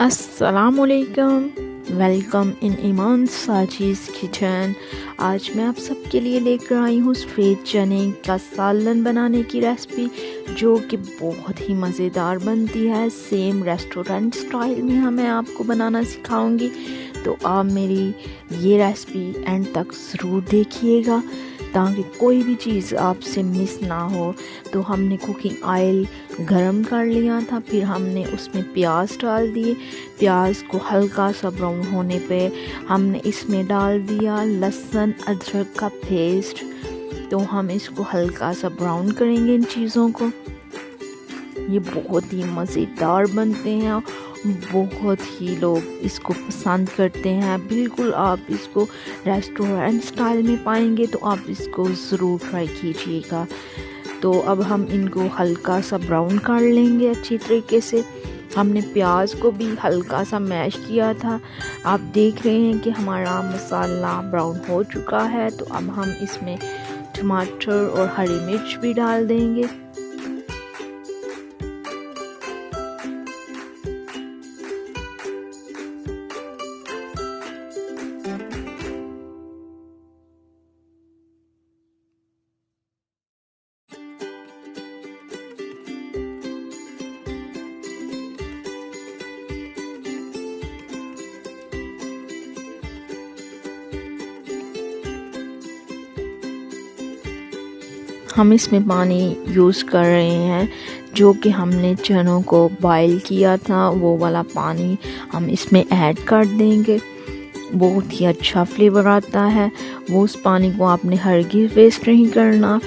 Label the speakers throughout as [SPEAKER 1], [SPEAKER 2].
[SPEAKER 1] अस्सलामुअलैकुम, welcome in ईमानसाजीज़ kitchen. आज मैं आप सबके लिए लेकर आई हूँ सफ़ेद चने का सालन बनाने की रेसिपी, जो कि बहुत ही मज़ेदार बनती है। सेम रेस्टोरेंट स्टाइल में मैं आपको बनाना सिखाऊंगी, तो आप मेरी ये रेसिपी एंड तक ज़रूर देखिएगा ताकि कोई भी चीज़ आपसे मिस ना हो। तो हमने कुकिंग ऑयल गरम कर लिया था, फिर हमने उसमें प्याज डाल दिए। प्याज को हल्का सा ब्राउन होने पे हमने इसमें डाल दिया लहसुन अदरक का पेस्ट। तो हम इसको हल्का सा ब्राउन करेंगे इन चीज़ों को। ये बहुत ही मज़ेदार बनते हैं, बहुत ही लोग इसको पसंद करते हैं। बिल्कुल आप इसको रेस्टोरेंट स्टाइल में पाएंगे, तो आप इसको ज़रूर ट्राई कीजिएगा। तो अब हम इनको हल्का सा ब्राउन कर लेंगे अच्छी तरीके से। हमने प्याज को भी हल्का सा मैश किया था। आप देख रहे हैं कि हमारा मसाला ब्राउन हो चुका है। तो अब हम इसमें टमाटर और हरी मिर्च भी डाल देंगे। हम इसमें पानी यूज़ कर रहे हैं जो कि हमने चनों को बॉईल किया था, वो वाला पानी हम इसमें ऐड कर देंगे। बहुत ही अच्छा फ्लेवर आता है। वो उस पानी को आपने हरगिज़ वेस्ट नहीं करना।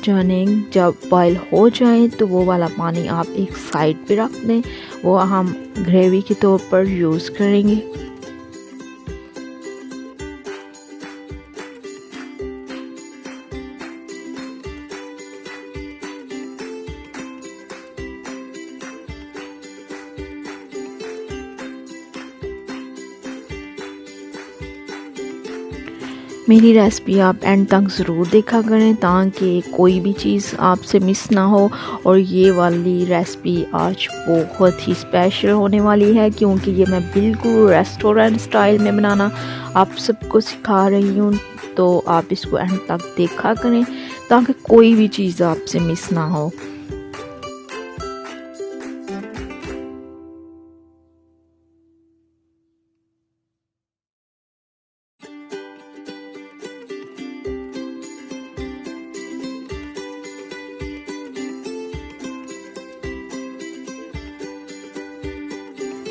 [SPEAKER 1] चने जब बॉईल हो जाए तो वो वाला पानी आप एक साइड पे रख दें, वो हम ग्रेवी के तौर पर यूज़ करेंगे। मेरी रेसिपी आप एंड तक ज़रूर देखा करें ताकि कोई भी चीज़ आपसे मिस ना हो। और ये वाली रेसिपी आज बहुत ही स्पेशल होने वाली है, क्योंकि ये मैं बिल्कुल रेस्टोरेंट स्टाइल में बनाना आप सबको सिखा रही हूँ। तो आप इसको एंड तक देखा करें ताकि कोई भी चीज़ आपसे मिस ना हो।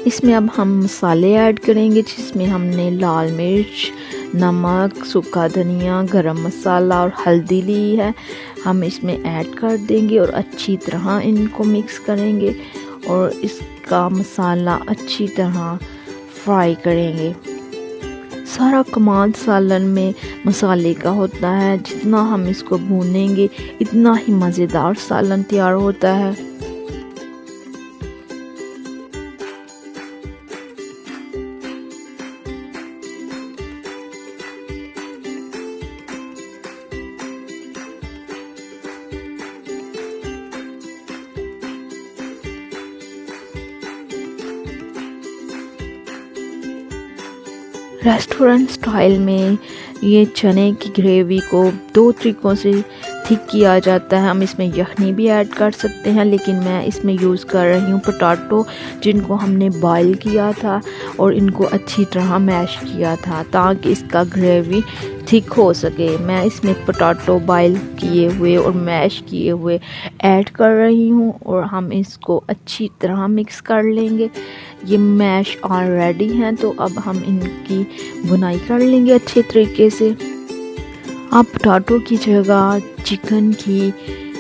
[SPEAKER 1] इसमें अब हम मसाले ऐड करेंगे, जिसमें हमने लाल मिर्च, नमक, सूखा धनिया, गरम मसाला और हल्दी ली है। हम इसमें ऐड कर देंगे और अच्छी तरह इनको मिक्स करेंगे और इसका मसाला अच्छी तरह फ्राई करेंगे। सारा कमाल सालन में मसाले का होता है। जितना हम इसको भूनेंगे इतना ही मज़ेदार सालन तैयार होता है। रेस्टोरेंट स्टाइल में ये चने की ग्रेवी को दो तरीक़ों से थिक किया जाता है। हम इसमें यखनी भी ऐड कर सकते हैं, लेकिन मैं इसमें यूज़ कर रही हूँ पोटैटो, जिनको हमने बॉईल किया था और इनको अच्छी तरह मैश किया था ताकि इसका ग्रेवी थिक हो सके। मैं इसमें पोटैटो बॉईल किए हुए और मैश किए हुए ऐड कर रही हूँ और हम इसको अच्छी तरह मिक्स कर लेंगे। ये मैश ऑलरेडी हैं, तो अब हम इनकी बुनाई कर लेंगे अच्छे तरीके से। आप पोटैटो की जगह चिकन की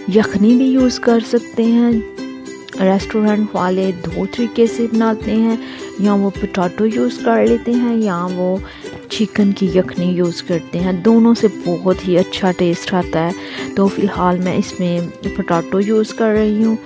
[SPEAKER 1] यखनी भी यूज़ कर सकते हैं। रेस्टोरेंट वाले दो तरीके से बनाते हैं, या वो पोटैटो यूज़ कर लेते हैं या वो चिकन की यखनी यूज़ करते हैं। दोनों से बहुत ही अच्छा टेस्ट आता है। तो फ़िलहाल मैं इसमें पोटैटो यूज़ कर रही हूँ।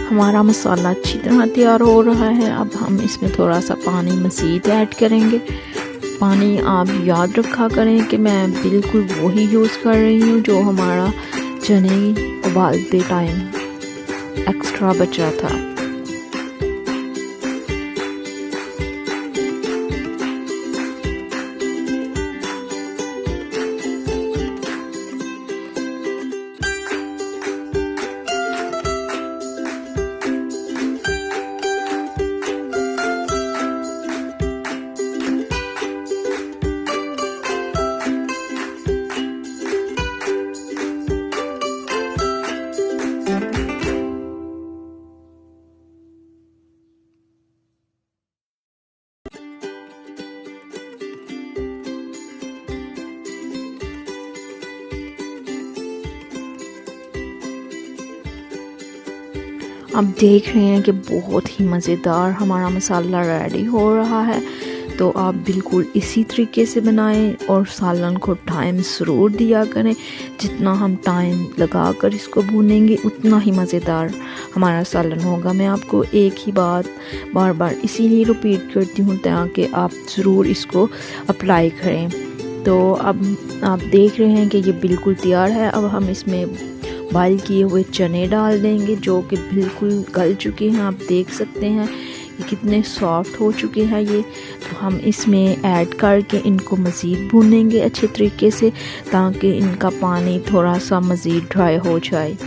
[SPEAKER 1] हमारा मसाला अच्छी तरह तैयार हो रहा है। अब हम इसमें थोड़ा सा पानी मज़ीद ऐड करेंगे। पानी आप याद रखा करें कि मैं बिल्कुल वही यूज़ कर रही हूँ जो हमारा चने उबालते टाइम एक्स्ट्रा बचा था। आप देख रहे हैं कि बहुत ही मज़ेदार हमारा मसाला रेडी हो रहा है। तो आप बिल्कुल इसी तरीके से बनाएं और सालन को टाइम ज़रूर दिया करें। जितना हम टाइम लगा कर इसको भूनेंगे उतना ही मज़ेदार हमारा सालन होगा। मैं आपको एक ही बात बार बार इसीलिए रिपीट करती हूँ ताकि आप ज़रूर इसको अप्लाई करें। तो अब आप देख रहे हैं कि ये बिल्कुल तैयार है। अब हम इसमें बॉयल किए हुए चने डाल देंगे जो कि बिल्कुल गल चुके हैं। आप देख सकते हैं ये कितने सॉफ्ट हो चुके हैं ये। तो हम इसमें ऐड करके इनको मज़ीद भूनेंगे अच्छे तरीके से ताकि इनका पानी थोड़ा सा मज़ीद ड्राई हो जाए।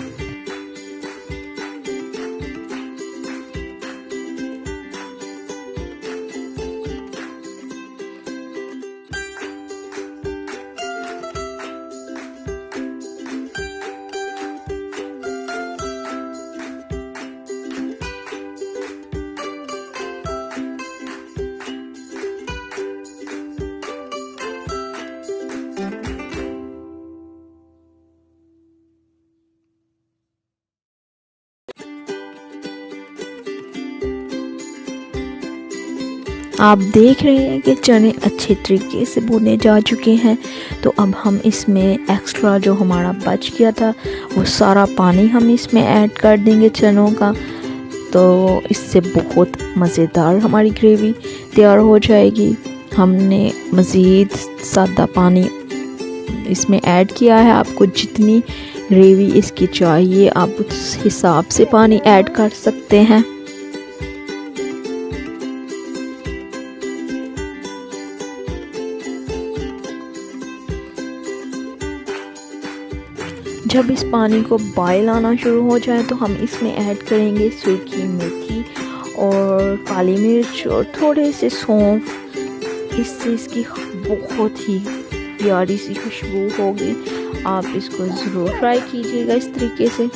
[SPEAKER 1] आप देख रहे हैं कि चने अच्छे तरीके से भुने जा चुके हैं। तो अब हम इसमें एक्स्ट्रा जो हमारा बच गया था वो सारा पानी हम इसमें ऐड कर देंगे चनों का। तो इससे बहुत मज़ेदार हमारी ग्रेवी तैयार हो जाएगी। हमने मज़ीद सादा पानी इसमें ऐड किया है। आपको जितनी ग्रेवी इसकी चाहिए आप उस हिसाब से पानी ऐड कर सकते हैं। जब इस पानी को बॉयल आना शुरू हो जाए तो हम इसमें ऐड करेंगे सूखी मेथी और काली मिर्च और थोड़े से सौंफ। इससे इसकी बहुत ही प्यारी सी खुशबू होगी। आप इसको ज़रूर ट्राई कीजिएगा इस तरीके से।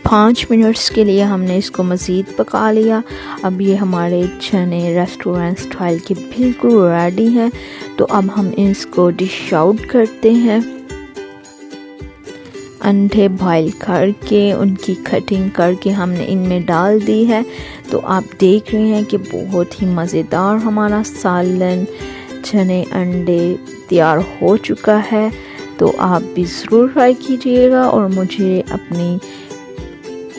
[SPEAKER 1] पाँच मिनट्स के लिए हमने इसको मज़ीद पका लिया। अब ये हमारे चने रेस्टोरेंट स्टाइल के बिल्कुल रेडी हैं। तो अब हम इसको डिश आउट करते हैं। अंडे बॉयल करके उनकी कटिंग करके हमने इनमें डाल दी है। तो आप देख रहे हैं कि बहुत ही मज़ेदार हमारा सालन चने अंडे तैयार हो चुका है। तो आप भी ज़रूर ट्राई कीजिएगा और मुझे अपनी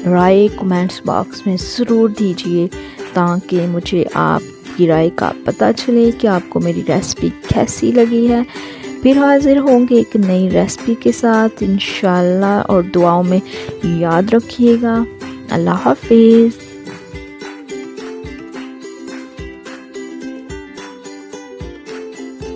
[SPEAKER 1] राय कमेंट्स बॉक्स में ज़रूर दीजिए ताकि मुझे आपकी राय का पता चले कि आपको मेरी रेसिपी कैसी लगी है। फिर हाजिर होंगे एक नई रेसिपी के साथ इंशाल्लाह, और दुआओं में याद रखिएगा। अल्लाह हाफिज़।